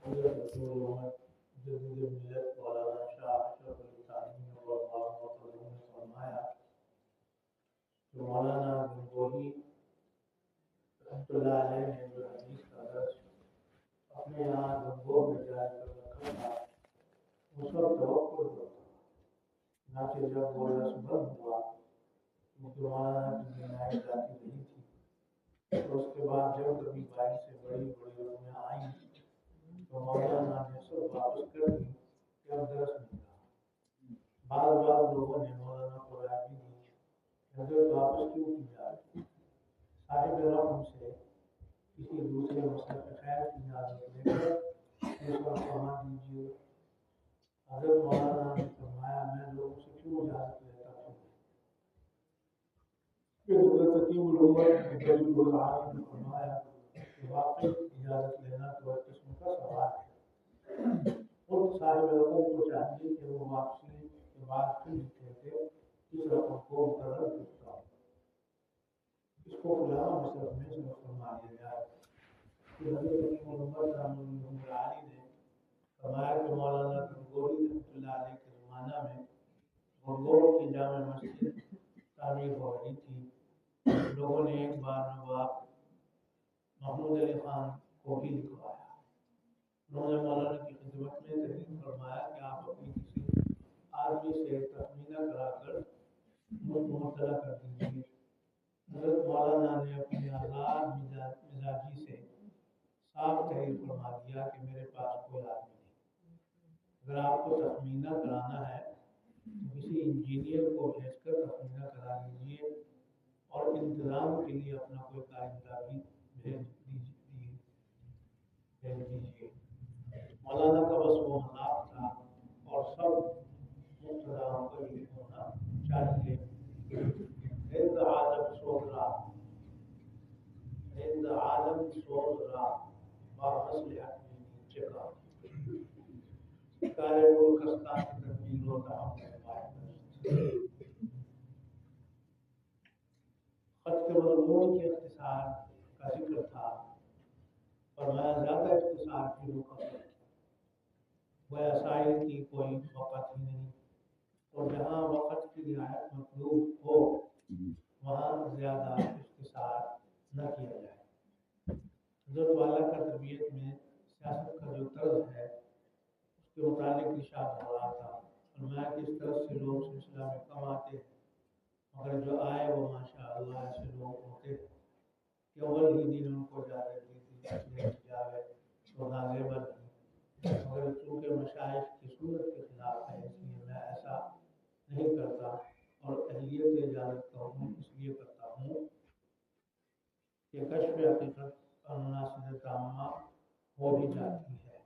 حضرت رسول محمد جدید ملت مولانا شاہ اشرف علی تھانوی نے فرمایا کہ مولانا گنگوہی رحمۃ اللہ علیہ نے جو حدیث کا درس اپنے یہاں گنگوہ میں جاری کر رکھا تھا اس وقت توقع ہوا چنانچہ جب وہ درس بند ہوا کیونکہ مولانا کی بیماری جاتی نہیں تھی تو اس کے بعد جب کبھی بھائی سے بڑی بڑی رقمیں آئیں تو مولانا نے سب واپس کر دی کہ اب درس نہیں رہا۔ بعض لوگوں نے مولانا کو رائے بھی دی کہ حضرت واپس کیوں کی جا رہی، صاحب رقم سے کسی دوسرے مسئلہ خیر کی اجازت لے کر اس پر فرما دیجیے۔ حضرت مولانا نے فرمایا میں لوگوں سے کیوں اجازت لیتا ہوں؟ پھر حضرت حکیم الامت جلیل العالی نے فرمایا کہ واقعی اجازت لینا تو ایک قسم کا سوال ہے۔ خود صاحب رقم کو چاہیے کہ وہ واپسی کے بعد پھر لکھے کہ اس رقم کو مقرر کرتا ہوں، اس کو فلاں مصرف میں صرف فرما دیا جائے۔ پھر حضرت حکیم الامت رحمۃ اللہ علی نے فرمایا کہ مولانا گنگوہی رحمۃ اللہ علیہ کے زمانہ میں گنگوہ کی جامع مسجد تعمیر ہو رہی تھی۔ لوگوں نے ایک بار نواب محمود علی خان کو بھی لکھوایا۔ انہوں نے مولانا کی خدمت میں تحریر فرمایا کہ آپ اپنی کسی آدمی سے تخمینہ کرا کر مجھ کو مطلع کر دیجیے۔ حضرت مولانا نے اپنی آزاد مزاجی سے صاف تحریر فرما دیا کہ میرے پاس کوئی آدمی نہیں، اگر آپ کو تخمینہ کرانا ہے تو کسی انجینئر کو بھیج کر تخمینہ کرا لیجیے اور انتظام کے لیے اپنا کوئی کارندہ بھی بھیج دیجیے۔ مولانا کا بس وہ مذاق تھا اور سب مقتداؤں کا یہ ہونا چاہیے۔ ہند عالم سوز رہا، ہند عالم سوز رہا، بامصلحت میں نیچے کا کارے ملکستان کی تدبیر و تحمل واحد۔ خط کے مضمون کے اختصار کا ذکر تھا، فرمایا زیادہ اختصار کی رخصت گویا سائل کی کوئی وقت ہی نہیں، اور جہاں وقت کی رعایت مطلوب ہو وہاں زیادہ اختصار نہ کیا جائے۔ حضرت والا کا تربیت میں سیاست کا جو طرز ہے اس کے متعلق ارشاد ہو رہا تھا، فرمایا کہ اس طرح سے لوگ سلسلہ میں کم آتے ہیں، مگر جو آئے وہ ماشاء اللہ ایسے لوگ ہوتے ہیں کہ اول ہی دن ان کو اجازت دی جاوے تو نازیبا نہیں، مگر چونکہ مشائخ کی سنت کے خلاف ہے اس لیے میں ایسا نہیں کرتا، اور اہلیت اجازت کا حکم اس لیے کرتا ہوں کہ کشف حقیقت اور مناسبت عامہ ہو بھی جاتی ہے،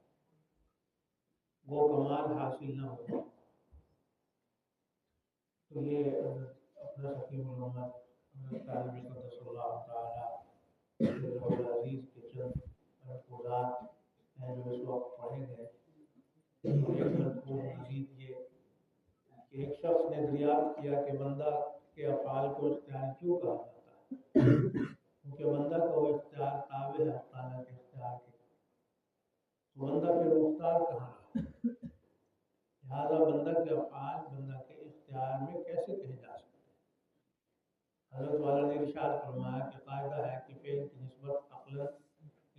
وہ کمال حاصل نہ ہو۔ تو یہ اپنا حکیم الامت حضرت طالب قدس اللہ تعالی عزیز کے چند ملفوظات ہیں جو اس وقت پڑھے گئے۔ ایک ملفوظ مزید یہ کہ ایک شخص نے دریافت کیا کہ بندہ کے افعال کو اختیار کیوں کہا جاتا ہے، کیونکہ بندہ کا وہ اختیار تابع ہے تعالیٰ کے اختیار کے، تو بندہ پھر مختار کہاں رہا؟ لہٰذا بندہ کے افعال بندہ کے اختیار میں کیسے کہے جا سکتے ہیں؟ حضرت والا نے ارشاد فرمایا کہ قاعدہ ہے کہ فعل کی نسبت عقلاً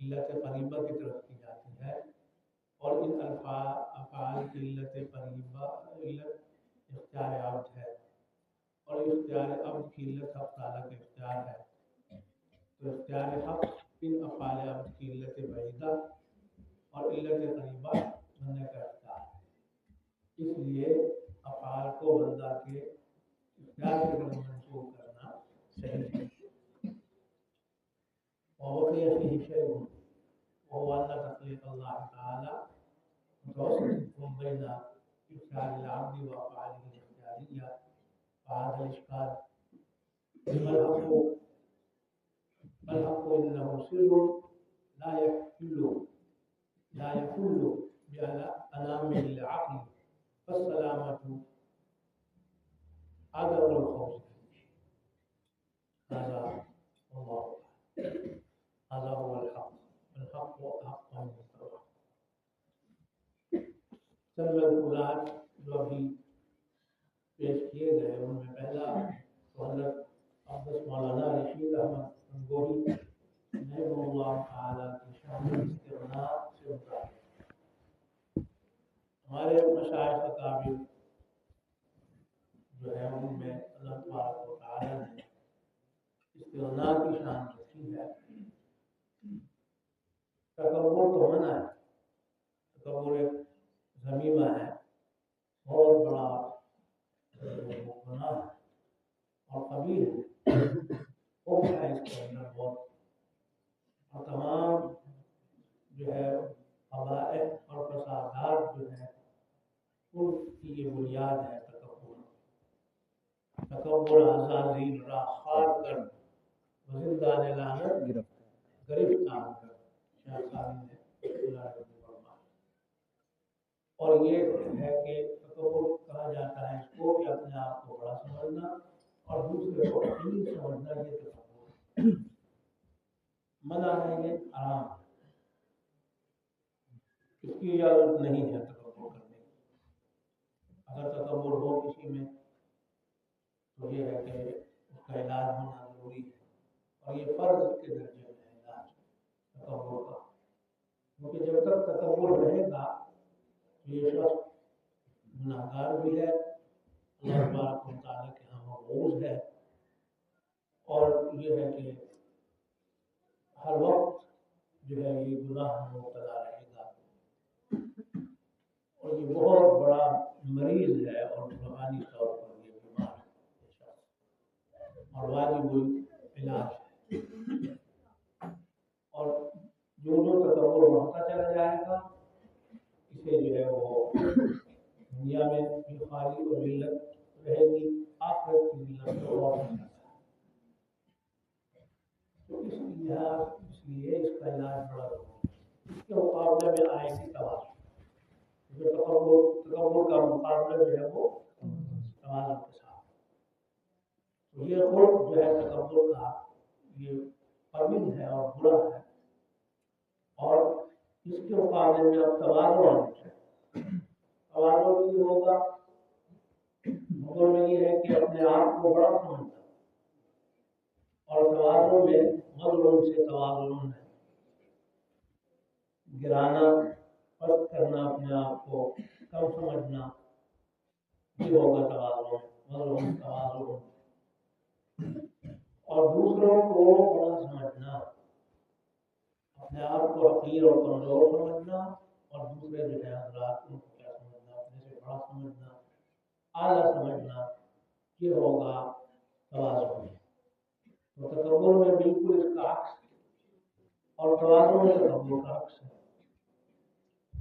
علت قریبہ کی طرف کی جاتی ہے، اور ان افعال کی علت قریبہ علت اختیار عبد ہے، اور اختیار عبد کی علت حق تعالیٰ کا اختیار ہے، تو اختیار حق ان افعال عبد کی علت بعیدہ اور علت قریبہ بندے کا اختیار ہے، اس لیے افعال کو بندہ کے اختیار کی طرف منسوخ کرنا صحیح ہے۔ ووقع فيه شيء وهو أن تخليق الله تعالى متوسط بين إفعال العبد وأفعاله الاختيارية، فهذا الإشكال فالحق إنه سر لا يحل بأنامل العقل، فالسلامة عدم الخوف فيه. هذا الله، هذا هو الحق، والحق حق مستوى. چند ملفوظات جو ابھی پیش کیے گئے ان میں پہلا تو حضرت عبدالس مولانا رشید احمد گنگوہی نعم اللہ تعالیٰ کی شان استغنا سے متعلق ہمارے مشائخ اکابر جو ہے ان میں اللہ تبارک و تعالیٰ نے استغنا کی شان رکھی ہے. تکبر تو منع ہے، تکبر ایک ذمیمہ ہے، بہت بڑا گناہ ہے اور قبیح ہے، خوف ہے اس کے اندر بہت، اور تمام جو ہے قبائح اور فسادات جو ہے ان کی یہ بنیاد ہے تکبر. تکبر عزازیل را خوار کر وزندان لعنت گرفتار کر، شاہ صاحب نے فرمایا. اور یہ ہے کہ تکبر کہا جاتا ہے اس کو کہ اپنے آپ کو بڑا سمجھنا اور دوسرے کو حقیر سمجھنا، یہ تکبر منع ہے، یہ حرام ہے، اس کی اجازت نہیں ہے تکبر کرنے کی. اگر تکبر ہو کسی میں تو یہ ہے کہ اس کا علاج ہونا ضروری ہے، اور یہ فرض کے درجے میں ہے علاج تکبر کا، کیونکہ جب تک تکبر رہے گا یہ شخص گناہگار بھی ہے، اللہ تبارک و تعالیٰ کے ہاں مقبول ہے، اور یہ ہے کہ ہر وقت جو ہے یہ گناہ میں مبتلا رہے گا، اور یہ بہت بڑا مریض ہے اور روحانی طور پر یہ بیمار ہے اور واجب علاج ہے. اور جو تکبر بڑھتا چلا جائے گا اسے جو ہے وہ دنیا میں بھی خالی اور ذلت رہے گی، آخرت کی ذلت تو اور بھی زیادہ ہے. تو اس لیے اس کا علاج بڑا ضروری ہے. اس کے مقابلے میں آئے گی توازن. جو تکبر کا مقابلہ جو ہے وہ توازن کے ساتھ. تو یہ خود جو ہے تکبر کا یہ قبیح ہے اور برا ہے، اور اس کے مقابلے میں اب توازن ہونا چاہیے. توازن یہ ہوگا مغل میں یہ ہے کہ اپنے آپ کو بڑا سمجھنا، اور توازن میں مظلوم سے توازن ہے، گرانا پست کرنا، اپنے آپ کو کم سمجھنا، یہ ہوگا توازن، مظلوم توازن. اور دوسروں کو بڑا سمجھنا، اپنے آپ کو حقیر اور کمزور سمجھنا، اور دوسرے جو ہے حضرات ان کو کیا سمجھنا، اپنے سے بڑا سمجھنا، اعلیٰ سمجھنا، یہ ہوگا توازن. تو تکبر میں بالکل اس کا عکس، اور توازن میں تکبر کا عکس ہے.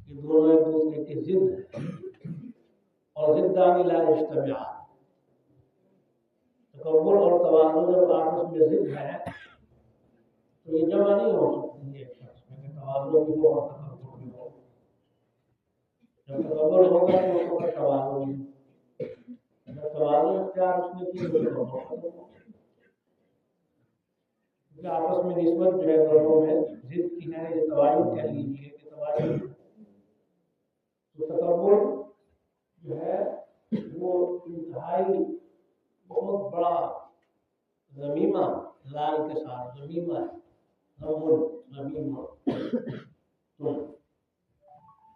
یہ دونوں ایک دوسرے کی ضد ہے، اور ضدان لا یجتمعان. تکبر اور توازن جب آپس میں ضد ہے تو یہ جمع نہیں ہو سکتی ایک شخص میں کہ توازن بھی ہو اور تکبر بھی ہو. جب تکبر ہوگا تو اس وقت توازن بھی ہو، جب توازن اختیار اس نے کی تو تکبر ختم ہو. آپس میں نسبت جو ہے دونوں میں ضد کی ہے، یہ توازن کہہ لیجیے کہ توازن. تو تکبر جو ہے وہ انتہائی بہت بڑا ذمیمہ، لال کے ساتھ ذمیمہ ہے، ذمیمہ.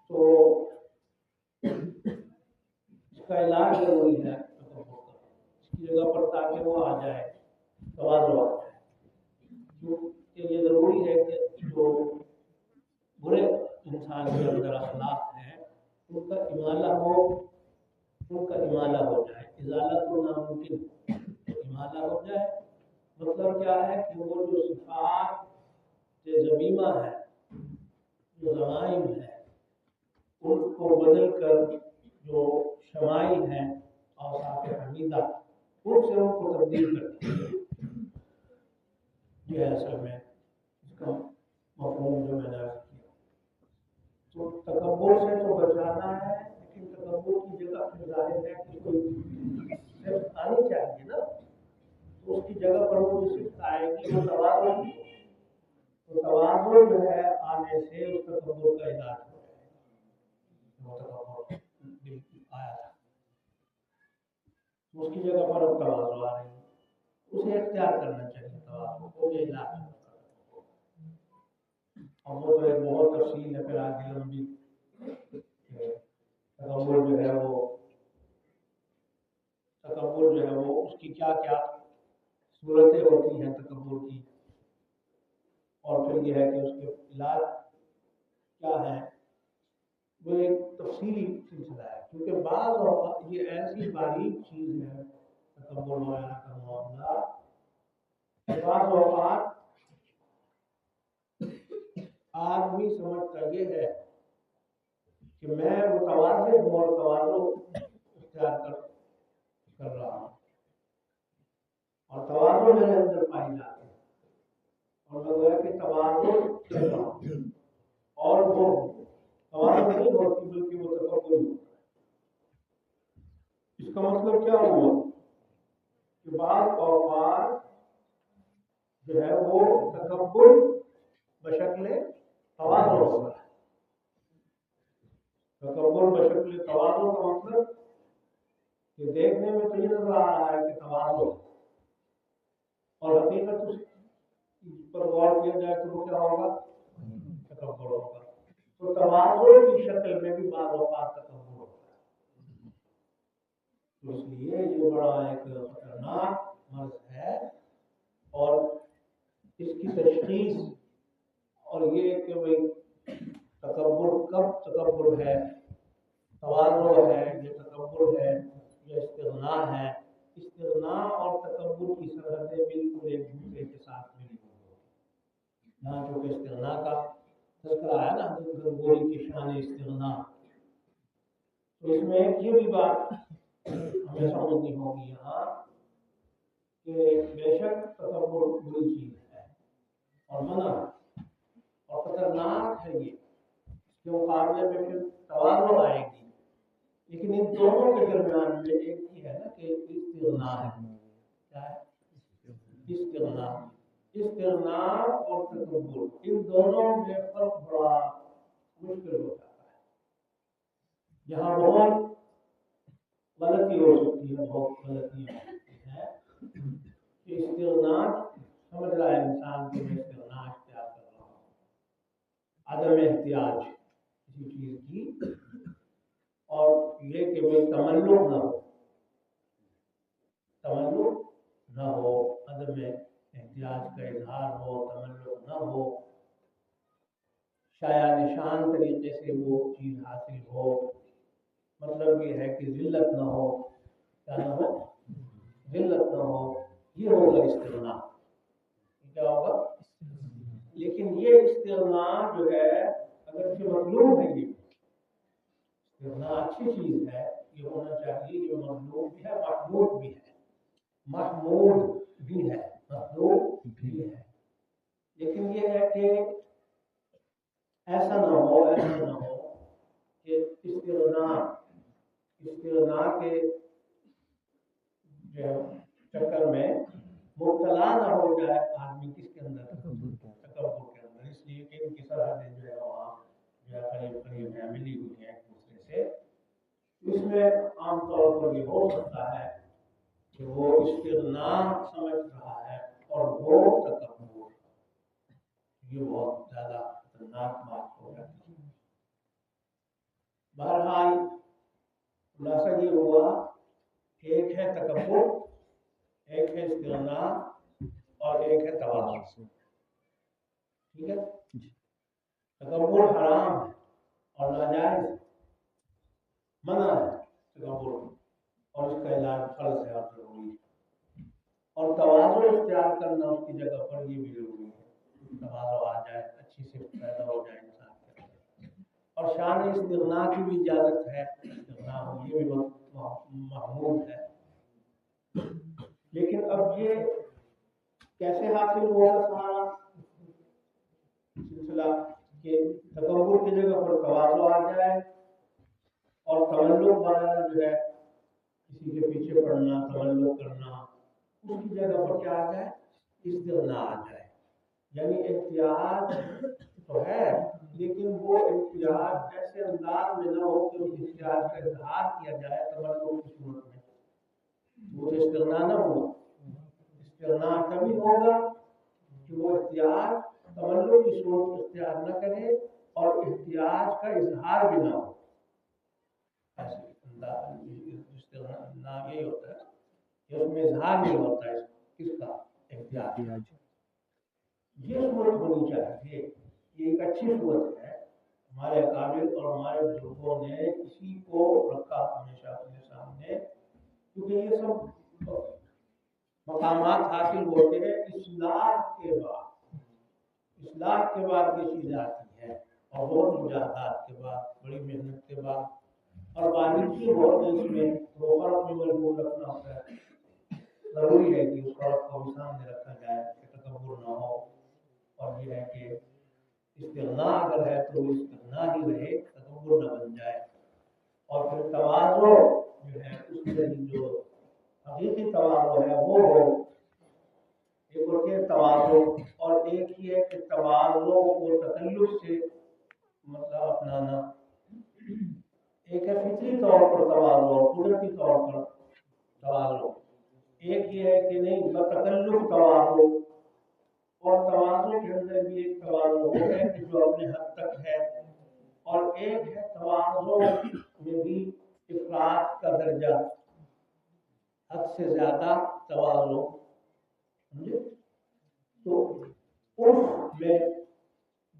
تو اس کا علاج ضروری ہے تکبر کا، اس کی جگہ پر تاکہ وہ آ جائے، توازن آ جائے. کیونکہ یہ ضروری ہے کہ جو برے انسان کے اندر اخلاق ہیں ان کا ازالہ ہو جائے. ازالہ تو ناممکن ہے، ازالہ ہو جائے. مطلب کیا ہے کہ وہ جو صفات ذمیمہ ہے، جو ضمائم ہے، ان کو بدل کر جو شمائل ہیں اوصاف حمیدہ ان سے ان کو تبدیل کرتی ہے. یہ اصل میں اس کا مفہوم جو میں نے عرض کیا. تو تکبر سے تو بچانا ہے، لیکن تکبر کی جگہ پھر ظاہر ہے کہ کوئی صفت آنی چاہیے نا، تو اس کی جگہ پر وہ جو صفت آئے گی وہ توازن کی. تو توازن جو ہے آنے سے اس تکبر کا علاج ہو جائے گا. آیا تھا، اس کی جگہ پر اب تواضع آ رہی ہے، اسے اختیار کرنا چاہیے تواضع کو، یہ علاج ہے۔ اب وہ تو ایک بہت تفصیل ہے، پھر آگے لمبی تکبر جو ہے وہ اس کی کیا کیا صورتیں ہوتی ہیں تکبر کی، اور پھر یہ ہے کہ اس کے علاج کیا ہے، وہ ایک تفصیلی سلسلہ ہے، کیونکہ بعض اوقات یہ ایسی باریک چیز ہے تکبر وغیرہ کا معاملہ، بعض اوقات آدمی سمجھتا یہ ہے کہ میں متواضع ہوں اور تواضع اختیار کر رہا ہوں، اور تواضع میرے اندر پائی جاتی ہے، اور میں گویا کہ تواضع کر رہا ہوں، اور وہ تواضع نہیں ہوتی بلکہ وہ تکبر ہوتا ہے۔ اس کا مطلب کیا ہوا کہ بعض اوقات جو ہے وہ تکبر بشکل تواضع ہوتا ہے۔ تکبر بشکل تواضع کا مطلب کہ دیکھنے میں تو یہ نظر آ رہا ہے کہ تواضع، اور حقیقت اس پر غور کیا جائے تو وہ کیا ہوگا، تکبر ہوگا۔ تو تواضع کی شکل میں بھی بعض اوقات تکبر ہوتا ہے، تو اس لیے یہ بڑا ایک خطرناک مرض ہے، اور اس کی تشخیص اور یہ کہ بھئی تکبر کب تکبر ہے، تواضع ہے، یہ تکبر ہے یا استغنا ہے، استغنا اور تکبر کی سرحدیں بالکل ایک دوسرے کے ساتھ ملی ہوئی ہیں۔ یہاں چونکہ استغنا کا تذکرہ ہے نا، حضرت گنگوئی کی شان استغنا، تو اس میں ایک یہ بھی بات ہمیں سمجھنی ہوگی یہاں کہ بے شک تکبر بری چیز ہے اور منع اور خطرناک ہے، یہ اس کے مقابلے میں پھر تواضع آئے گی، لیکن ان دونوں کے درمیان میں ایک ہی ہے نا کہ استغنا ہے، کیا ہے استغنا، استغنا اور تکبر، ان دونوں میں فرق بڑا مشکل ہو جاتا ہے، جہاں بہت غلطی ہو سکتی ہے، بہت غلطیاں ہو سکتی ہیں کہ استغنا سمجھ رہا ہے انسان کو میں استغنا اختیار کر رہا ہوں، عدم احتیاج کسی چیز کی، اور یہ کہ وہ تملک نہ ہو، تملک نہ ہو، عدم احتیاج کا اظہار ہو، تملک نہ ہو، شایع نشان طریقے سے وہ چیز حاصل ہو، مطلب یہ ہے کہ ذلت نہ ہو، کیا نہ ہو، ذلت نہ ہو، یہ ہوگا استغنا، کیا ہوگا، لیکن یہ استغنا جو ہے اگرچہ مطلوب ہے، یہ استغنا اچھی چیز ہے، یہ ہونا چاہیے، یہ مطلوب بھی ہے، محمود بھی ہے، محمود بھی ہے، مطلوب بھی ہے، لیکن یہ ہے کہ ایسا نہ ہو کہ استغنا کے چکر میں مبتلا نہ ہو جائے آدمی کس کے اندر، تکبر کے اندر، اس لیے کہ ان کی سرحدیں جو ہے وہاں جو ہے قریب قریب ہیں، ملی ہوئی ہیں ایک دوسرے سے، اس میں عام طور پر یہ ہو سکتا ہے کہ وہ استغنا سمجھ رہا ہے اور وہ تکبر، یہ بہت زیادہ خطرناک بات ہو جاتی ہے۔ بہرحال خلاصہ یہ ہوا، ایک ہے تکبر، ایک ہے استغنا، اور ایک ہے تواضع، ٹھیک ہے، تکبر حرام ہے اور ناجائز، منع ہے تکبر، اور اس کا علاج فرض ہے اور ضروری ہے، اور تواضع اختیار کرنا اس کی جگہ پر یہ بھی ضروری ہے، تواضع آ جائے، اچھی سے پیدا ہو جائے انسان کے اندر، اور شان استغنا کی بھی اجازت ہے، استغنا ہو یہ بھی محمود ہے، لیکن اب یہ کیسے حاصل ہوگا سارا سلسلہ کہ تکبر کی جگہ پر تواضع آ جائے، اور تملک وغیرہ جو ہے کسی کے پیچھے پڑنا، تملک کرنا، اس کی جگہ پر کیا آ جائے، استغنا آ جائے، یعنی احتیاج تو ہے لیکن وہ احتیاط ایسے انداز میں نہ ہو کہ اس احتیاط کا اظہار کیا جائے تملک کی صورت میں، وہ تو استغنا نہ ہوا۔ استغنا تبھی ہوگا کہ وہ احتیاط تملک کی صورت میں اختیار نہ کرے اور احتیاط کا اظہار بھی نہ ہو۔ استغنا یہی ہوتا ہے کہ اس میں اظہار نہیں ہوتا ہے کس کا، احتیاط۔ یہ صورت ہونی چاہیے، یہ ایک اچھی صورت ہے۔ ہمارے اکابر اور ہمارے بزرگوں نے اسی کو رکھا ہمیشہ اپنے سامنے، کیونکہ یہ سب مقامات حاصل ہوتے ہیں اصلاح کے بعد۔ اصلاح کے بعد یہ چیزیں آتی ہیں، اور بہت مجاہدات کے بعد، بڑی محنت کے بعد، اور باریکی بہت ہے اس میں، تو فرق میں مجبور رکھنا ہوتا ہے۔ ضروری ہے کہ اس فرق کو بھی سامنے رکھا جائے کہ تکبر نہ ہو، اور یہ ہے کہ استغنا اگر ہے تو استغنا ہی رہے، تکبر نہ بن جائے۔ اور پھر تواضع جو ہے اس میں جو حقیقی تواضع ہے وہ ہو۔ ایک ہوتی ہے تواضع، اور ایک ہی ہے کہ تواضع کو تکلف سے مطلب اپنانا۔ ایک ہے فطری طور پر تواضع اور قدرتی طور پر تواضع، ایک یہ ہے کہ نہیں بتکلف تواضع، اور تواضع کے اندر بھی ایک تواضع ہے کہ جو اپنے حد تک ہے، اور ایک ہے تواضع میں بھی افراط کا درجہ، حد سے زیادہ تواضع، سمجھے؟ تو عرف میں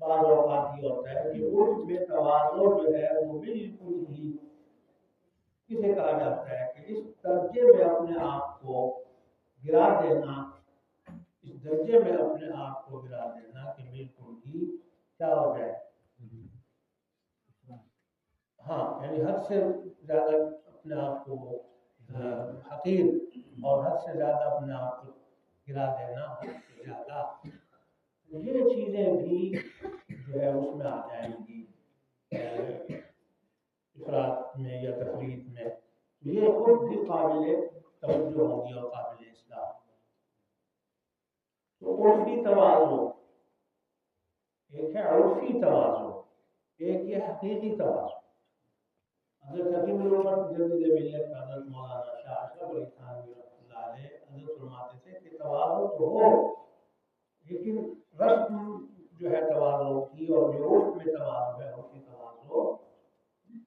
بعض اوقات یہ ہوتا ہے کہ عرف میں تواضع جو ہے وہ بالکل ہی کسے کہا جاتا ہے کہ اس درجے میں اپنے آپ کو گرا دینا، اس درجے میں اپنے آپ کو گرا دینا کہ بالکل ہی کیا ہو جائے، ہاں یعنی حد سے زیادہ اپنے آپ کو حقیر، اور حد سے زیادہ اپنے آپ کو گرا دینا، حد سے زیادہ، یہ چیزیں بھی جو ہے اس میں آ جائیں گی افراط میں یا تفریط میں، یہ خود بھی قابل توجہ ہوگی اور قابل اصلاح۔ تو عرفی تواضع ایک ہے، عرفی تواضع ایک یہ حقیقی تواضع۔ حضرت حکیم الامت مجدد ملت حضرت مولانا شاہ اشرف علی تھانوی رحمۃ اللہ علیہ حضرت فرماتے تھے کہ تواضع تو ہو، لیکن رسم جو ہے تواضع کی اور جو عرف میں تواضع ہے عرفی تواضع،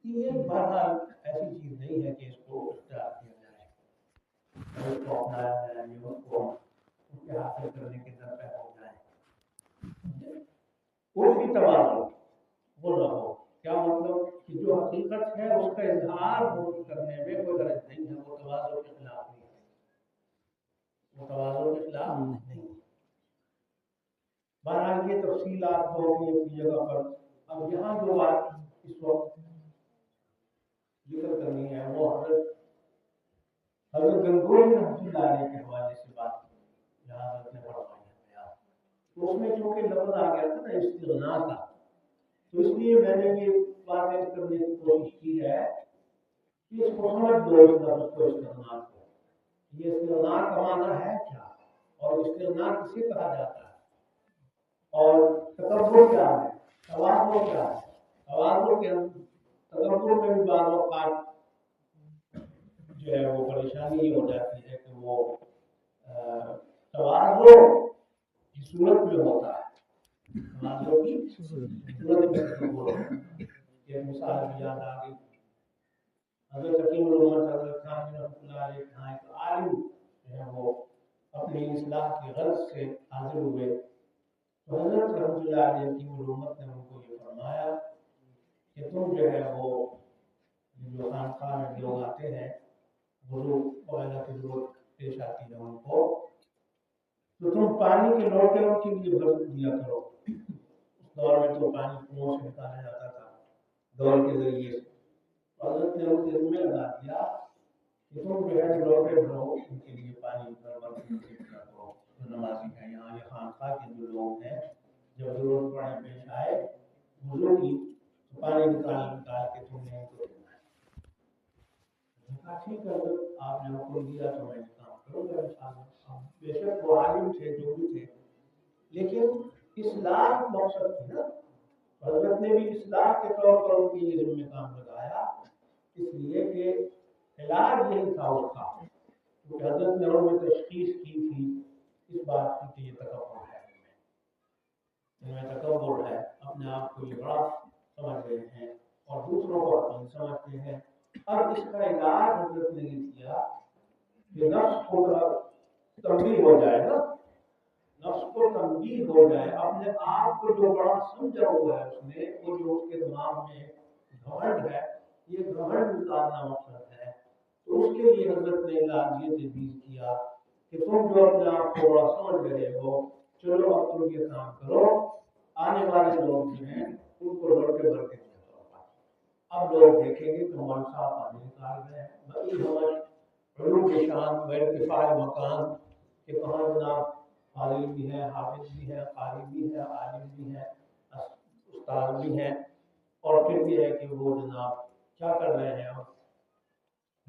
یہ بہرحال ایسی چیز نہیں ہے کہ اس کو اختیار کیا جائے، اس کو اپنایا جائے، اس کو اس کے حاصل کرنے کے در پہ ہو جائے۔ عرفی تواضع وہ نہ ہو، کیا مطلب کہ جو حقیقت ہے اس کا اظہار کرنے میں کوئی غرض نہیں ہے، وہ تواضع کے خلاف نہیں ہے، وہ تواضع کے خلاف نہیں ہے۔ بہرحال یہ تفصیلات ہوگی اپنی جگہ پر۔ اب یہاں جو بات اس وقت ذکر کرنی ہے وہ حضرت گنگوہی رحمۃ اللہ علیہ کے حوالے سے بات یہاں حضرت نے فرمائی ہے، تو اس میں چونکہ لفظ آ گیا تھا نا استغنا کا، تو اس لیے میں نے یہ واضح کرنے کی کوشش کی ہے کہ اس کو سمجھ دو، اس لفظ کو استغنا کو، یہ استغنا کا معنی ہے کیا، اور استغنا کسے کہا جاتا ہے، اور تکبر کیا ہے، تواضع کیا ہے۔ تواضع کے تکبر میں بھی بعض اوقات جو ہے وہ پریشانی یہ ہو جاتی ہے کہ وہ تواضع کی صورت میں ہوتا ہے، تواضع کی صورت میں تکبر ہوتا ہے۔ ایک مثال بھی یاد آ گئی، حضرت حکیم الامت حضرت تھانوی رحمۃ اللہ علیہ کا ایک عالم جو ہے وہ اپنی اصلاح کی غرض سے حاضر ہوئے، تو حضرت رحمۃ اللہ علیہ حکیم الامت نے ان کو یہ فرمایا کہ تم جو ہے وہ جو خانقاہ میں لوگ آتے ہیں وضو وغیرہ کی ضرورت پیش آتی ہے ان کو، تو تم پانی کے لوٹے ان کے لیے بھر دیا کرو۔ اس دور میں تو پانی کنویں سے نکالا جاتا تھا دور کے ذریعے سے، حضرت نے ان کے ذمہ لگا دیا کہ تم جو ہے لوٹے بھرو ان کے لیے پانی بھر دیا کرو، جو نمازی ہیں یہاں یہ خانقاہ کے جو لوگ ہیں جب ضرورت پڑنے پیش آئے وضو کی تو پانی نکال کے تم نے ان کو دینا ہے۔ ٹھیک ہے آپ نے حکم دیا تو میں کام کروں گا انشاءاللہ۔ بے شک وہ عالم تھے جو بھی تھے، لیکن اصلاح مقصد تھی نا، حضرت حضرت نے بھی اصلاح کے طور پر ان کی یہ ذمہ کام لگایا، اس لیے کہ علاج یہی تھا اس کا، کیونکہ حضرت نے ان میں تشخیص کی تھی اس بات کی کہ یہ تکبر ہے، ان میں تکبر ہے، اپنے آپ کو یہ بڑا سمجھ رہے ہیں اور دوسروں کو اپنی سمجھتے ہیں۔ اب اس کا علاج حضرت نے یہ کیا کہ نفس کو تنبیہ ہو جائے نا، نفس کو تنبیہ ہو جائے، اپنے آپ کو جو بڑا سمجھا ہوا ہے اس نے، وہ جو اس کے دماغ میں گھمنڈ ہے، یہ گھمنڈ نکالنا مقصد ہے۔ تو اس کے لیے حضرت نے علاج یہ تجویز کیا کہ تم جو اپنے آپ کو بڑا سمجھ رہے ہو، چلو اب تم یہ کام کرو، آنے والے لوگ جو ہیں ان کو لڑکے بھر کے دیا کرو۔ اب لوگ دیکھیں گے کہ ہمارے ساتھ پانی نکال رہے ہیں، بڑی ہماری علوم کی شان و ارتفاع مکان کہ کہاں جناب فاضل بھی ہے، حافظ بھی ہے، قاری بھی ہے، عالم بھی ہے، استاد بھی ہے، اور پھر یہ ہے کہ وہ جناب کیا کر رہے ہیں،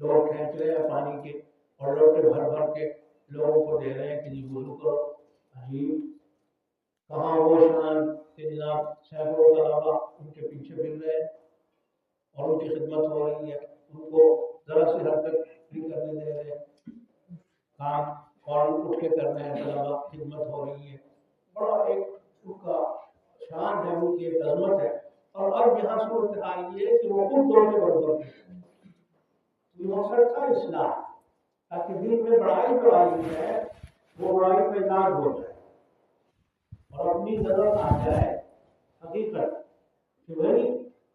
لوگ کھینچ رہے ہیں پانی کے اور لوٹے بھر بھر کے لوگوں کو دے رہے ہیں کہ جی وضو کرو۔ عجیب، کہاں وہ شان کہ جناب سینکڑوں طلبا ان کے پیچھے پھر رہے ہیں اور ان کی خدمت ہو رہی ہے، ان کو ذرا سی حرکت نہیں کرنے دے رہے، کام فوراً اٹھ کے کر رہے ہیں، طلبا خدمت ہو رہی ہے، بڑا ایک ان کا شان ہے، ان کی ایک عظمت ہے۔ اور اب یہاں صورتحال یہ کہ وہ خود دوڑنے برابر یہ مقصد تھا اصلاح، تاکہ دل میں بڑائی جو آئی ہے وہ بڑائی کا علاج ہو جائے اور اپنی نظر آ جائے حقیقت کہ بھائی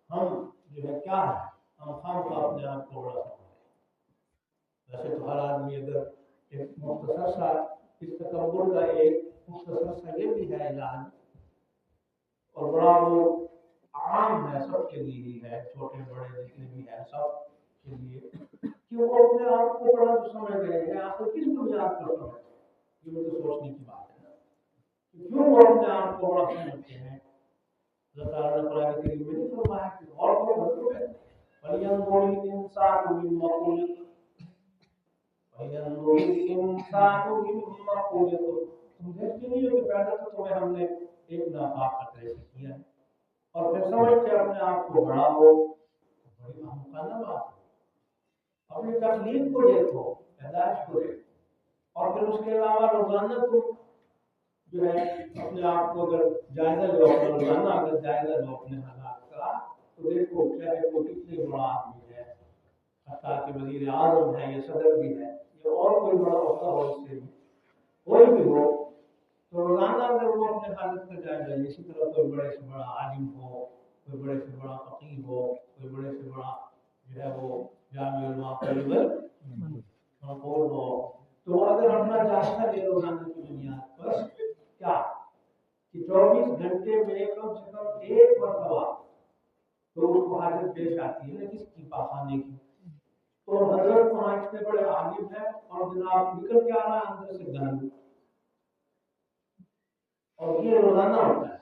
ہم جو ہے کیا ہے، ہم خام کا اپنے آپ کو بڑا سمجھتے ہیں۔ ویسے تو ہر آدمی اگر ایک مختصر سا اس تکبر کا ایک مختصر سا یہ بھی ہے علاج، اور بڑا وہ عام ہے، سب کے لیے ہی ہے، چھوٹے بڑے جتنے بھی ہیں سب کے لیے، کہ وہ اپنے آپ کو بڑا جو سمجھ رہے ہیں، آخر کس بنیاد پر سمجھتے ہیں، یہ تو سوچنے کی بات ہے نا، کیوں وہ اپنے آپ کو بڑا سمجھتے ہیں۔ اللہ تعالیٰ نے قرآن کریم میں نہیں فرمایا کہ اور کو مطلب ہے فَلْيَنظُرِ الْإِنسَانُ مِمَّا خُلِقَ، فَلْيَنظُرِ الْإِنسَانُ مِمَّا خُلِقَ، تم دیکھتے نہیں ہو کہ پیدا تو تمہیں ہم نے ایک ناپاک قطرے سے کیا ہے، اور پھر سمجھتے اپنے آپ کو بڑا ہو، بڑی ممکن بات ہے۔ اپنی تخلیق کو دیکھو، پیدائش کو دیکھو، اور پھر اس کے علاوہ روزانہ تم جو ہے اپنے آپ کو اگر جائزہ لو، روزانہ اگر جائزہ لو اپنے حالات کا، تو دیکھو چاہے وہ کتنے بڑا آدمی ہے، حتیٰ کہ وزیر اعظم ہے یا صدر بھی ہے یا اور کوئی بڑا عہدہ ہو، اس سے بھی کوئی بھی ہو، تو روزانہ اگر وہ اپنے حالت کا جائزہ لے، اسی طرح کوئی بڑے سے بڑا عالم ہو، کوئی بڑے سے بڑا فقیہ ہو، کوئی بڑے سے بڑا جو ہے وہ جامع المعقول مقبول ہو، تو اگر اپنا جائزہ لے روزانہ کی بنیاد پر کیا کہ 24 گھنٹے میں کم سے کم ایک مرتبہ تو اس کو حاجت پیش آتی ہے نا کس کی، پاخانے کی، تو حضرت وہاں اتنے بڑے عالم ہیں اور جناب نکل کے آ رہا ہے اندر سے گند، اور یہ روزانہ ہوتا ہے،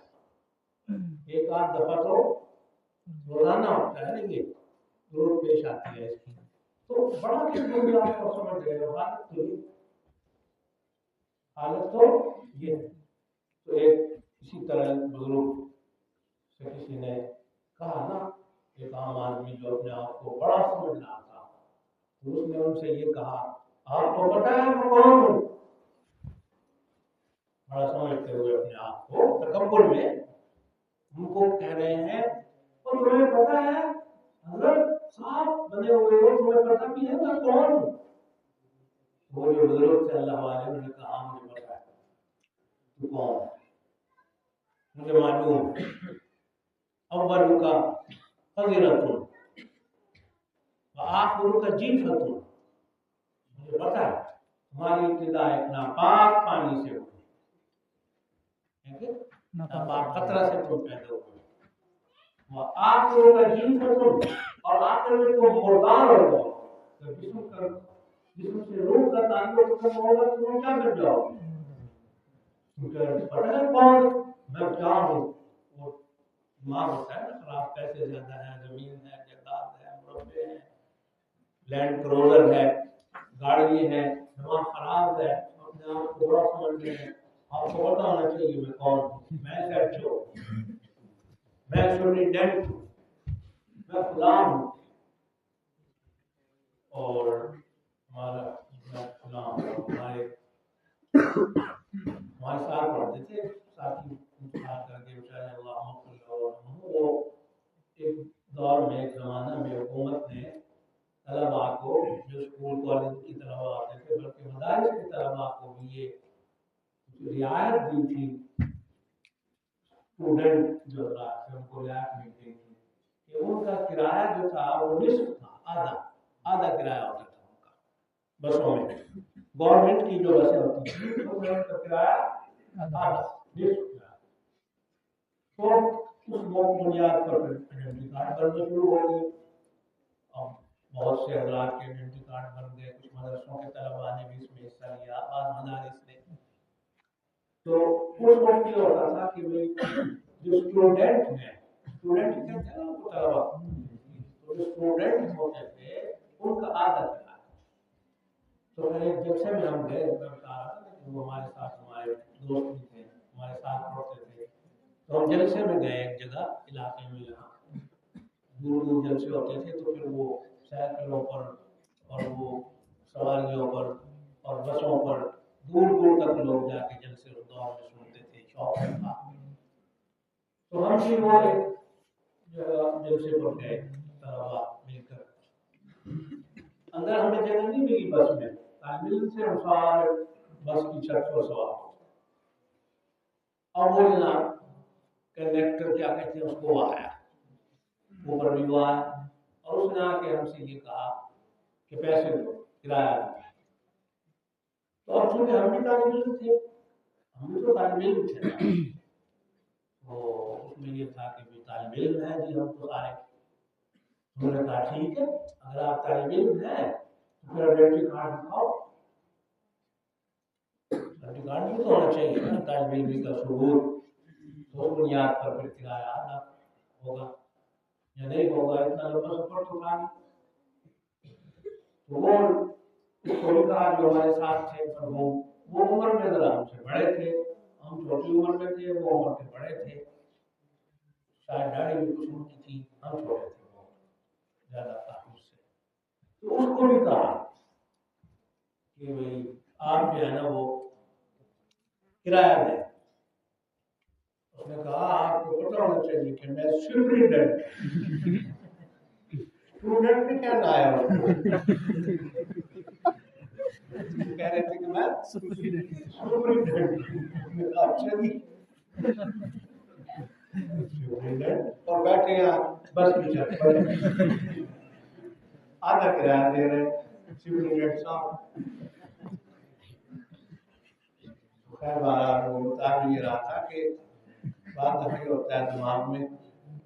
ایک آدھ دفعہ تو روزانہ ہوتا ہے، یہ ضرورت پیش آتی ہے اس کی، تو بڑا کس بنیاد پر سمجھ رہے ہو، حالت تو یہ ہے۔ تو ایک اسی طرح بزرگ سے کسی نے کہا نا، ایک عام آدمی جو اپنے آپ کو بڑا سمجھ رہا تھا، تو اس نے ان سے یہ کہا، آپ کو پتہ ہے میں کون ہوں؟ بڑا سمجھتے ہوئے اپنے آپ کو تکبر میں ان کو کہہ رہے ہیں، اور تمہیں پتہ ہے حضرت صاحب بنے ہوئے ہو، تمہیں پتہ بھی ہے میں کون ہوں؟ وہ جو بزرگ سے اللہ والے نے کہا مجھے پتہ ہے تو کون ہے، مجھے معلوم ہے، اول کا قذرۃ وآخر کا جیفۃ، مجھے پتہ ہے تمہاری ابتدا ایک ناپاک پانی سے ہوئی، ناپاک قطرہ سے تم پیدا ہوئے، وآخر کا جیفۃ، اور آخر میں تم مردار ہو جاؤ، جسم سے روح کا تعلق ختم ہوگا تو تم کیا کر جاؤ گے؟ پتہ ہے کون میں کیا ہوں؟ وہ دماغ ہوتا ہے نا خراب، پیسے زیادہ ہیں، زمین ہے، جائیداد ہے، مربع ہے، لینڈ کروزر ہے، گاڑی ہے، دماغ خراب ہے، اپنے آپ کو بڑا سمجھ رہے ہیں، آپ کو پتہ ہونا چاہیے میں کون ہوں، میں سیٹ چھو، میں سپرنٹینڈنٹ ہوں، میں فلاں ہوں، اور ہمارا میں فلاں ہوں، ہمارے ساتھ پڑھتے تھے ساتھی انتقال کر کے بیچارے اللہ وہ ایک دور میں ایک زمانہ میں حکومت نے طلباء کو جو اسکول کالج کی طلباء آتے تھے بلکہ مدارس کی طلباء کو بھی یہ رعایت دی تھی، اسٹوڈنٹ جو تھا ان کو رعایت ملتی تھی کہ ان کا کرایہ جو تھا وہ نصف تھا، آدھا کرایہ ہوتا تھا ان کا بسوں میں، گورنمنٹ کی جو بسیں ہوتی تھیں ان کا کرایہ آدھا نصف کرایہ، تو اس بنیاد پر آئیڈینٹی کارڈ بننے شروع ہو گئے، اب بہت سے حضرات کے آئیڈینٹی کارڈ بن گئے، کچھ مدرسوں کے طلباء نے بھی اس میں حصہ لیا، بعض مدارس نے، تو اس وقت یہ ہوتا تھا کہ جو اسٹوڈنٹ ہیں، اسٹوڈنٹ کہتے ہیں نا طلباء، تو جو اسٹوڈنٹ ہوتے تھے ان کا آدھا کرایہ، تو میں ایک جلسے میں ہم گئے، میں بتا رہا تھا کہ وہ ہمارے ساتھ ہمارے دوست بھی تھے، ہمارے ساتھ پڑھتے تھے، تو ہم جلسے میں گئے ایک جگہ علاقے میں، یہاں دور دور جلسے ہوتے تھے، تو پھر وہ سائیکلوں پر اور وہ سواریوں پر اور بسوں پر دور دور تک لوگ جا کے جلسے اس دور میں سنتے تھے، شوق تھا، تو ہم بھی وہ ایک جلسے پر گئے طلباء مل کر، اندر ہمیں جگہ نہیں ملی بس میں، طالب سے ہم سارے بس کی چھت پر سوار ہو، اور وہ جناب کنڈکٹر کیا کہتے ہیں اس کو وہ آیا، اوپر بھی وہ آیا، اور اس نے آ کے ہم سے یہ کہا کہ پیسے دو، کرایہ دو، تو اب چونکہ ہم بھی طالب علم تھے، ہم بھی تو طالب علم تھے، تو اس میں یہ تھا کہ بھی طالب علم ہے جی ہم تو سارے، انہوں نے کہا ٹھیک ہے اگر آپ طالب علم ہیں تو پھر آئیڈینٹی کارڈ دکھاؤ، آئیڈینٹی کارڈ بھی تو ہونا چاہیے نا طالب علم کا ثبوت، تو اس بنیاد پر پھر کرایہ آدھا ہوگا یا نہیں ہوگا، اتنا لمبا سفر تو تھا، تو وہ اس کو بھی کہا جو ہمارے ساتھ تھے، پر وہ عمر میں ذرا ہم سے بڑے تھے، ہم چھوٹی عمر میں تھے، وہ عمر کے بڑے تھے، شاید داڑھی بھی کچھ ان کی تھی، ہم چھوٹے تھے، وہ زیادہ تھا اس سے، تو اس کو بھی کہا کہ بھائی آپ جو ہے نا وہ کرایہ دیں، اس نے کہا آپ کو پتہ ہونا چاہیے کہ میں سپرنٹینڈنٹ، اسٹوڈنٹ نے کیا لایا ہو، کہہ رہے تھے کہ میں سپرنٹینڈنٹ، اچھا جی سپرنٹینڈنٹ، اور بیٹھے ہیں بس کی چھت پر آدھا کرایہ دے رہے سپرنٹینڈنٹ صاحب، خیر بہرحال وہ بتا بھی یہ رہا تھا کہ بات دفعہ ہوتا ہے دماغ میں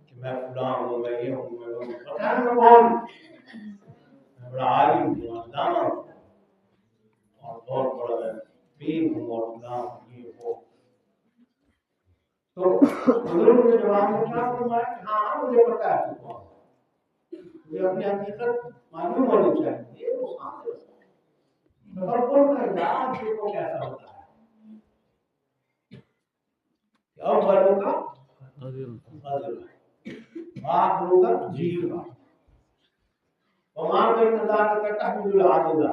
کہ میں فلاں ہوں، میں یہ ہوں، میں وہ ہوں، پتہ ہے میں کون ہوں، میں بڑا عالم ہوں، علامہ ہوں، اور بہت بڑا میں پیر ہوں اور فلاں ہوں، یہ وہ، تو بزرگ نے جواب میں کیا فرمایا کہ ہاں مجھے پتہ ہے تو کون، مجھے اپنی حقیقت معلوم ہونی چاہیے، وہ سامنے تفکر کا علاج دیکھو کیسا ہوتا ہے، اولوں کا آخروں کا جیوا، وما بین ذلک تحمل العاجلہ،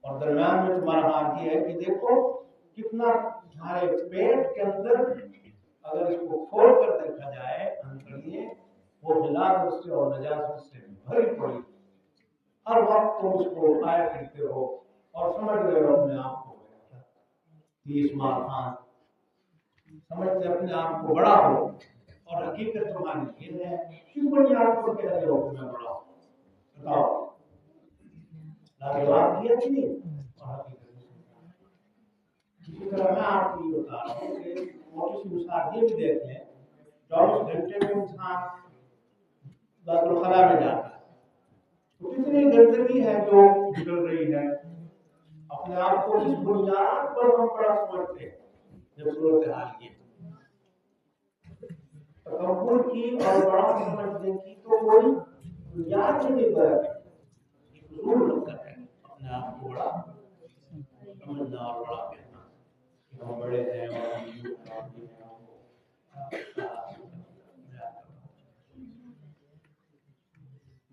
اور درمیان میں تمہارا حال یہ ہے کہ دیکھو کتنا تمہارے پیٹ کے اندر اگر اس کو کھول کر دیکھا جائے انکڑیے وہ غلاظت سے اور نجاست سے بھری پڑی، ہر وقت تم اس کو اٹھایا کرتے ہو اور سمجھ رہے ہو اپنے آپ کو 30 ماہ خان سمجھتے اپنے آپ کو بڑا ہو، اور حقیقت تمہاری یہ ہے کس بنیاد پر کہہ رہے ہو کہ میں بڑا ہوں، بتاؤ لاجواب کیا کہ نہیں، اور حقیقت اسی طرح میں آپ کو یہ بتا رہا ہوں کہ موٹی سی مثال یہ بھی دیکھ لیں، 24 گھنٹے میں انسان بیت الخلاء میں جاتا ہے تو کتنی گندگی ہے جو نکل رہی ہے، اپنے آپ کو اس بنیاد پر ہم بڑا سمجھتے ہیں، جب صورتحال یہ تکبر کی اور بڑا سمجھنے کی تو کوئی بنیاد ہی نہیں ہے، ضرور لگتا ہے اپنے آپ کو بڑا سمجھنا اور بڑا کہنا کہ ہم بڑے ہیں اور ہم یہ ہیں،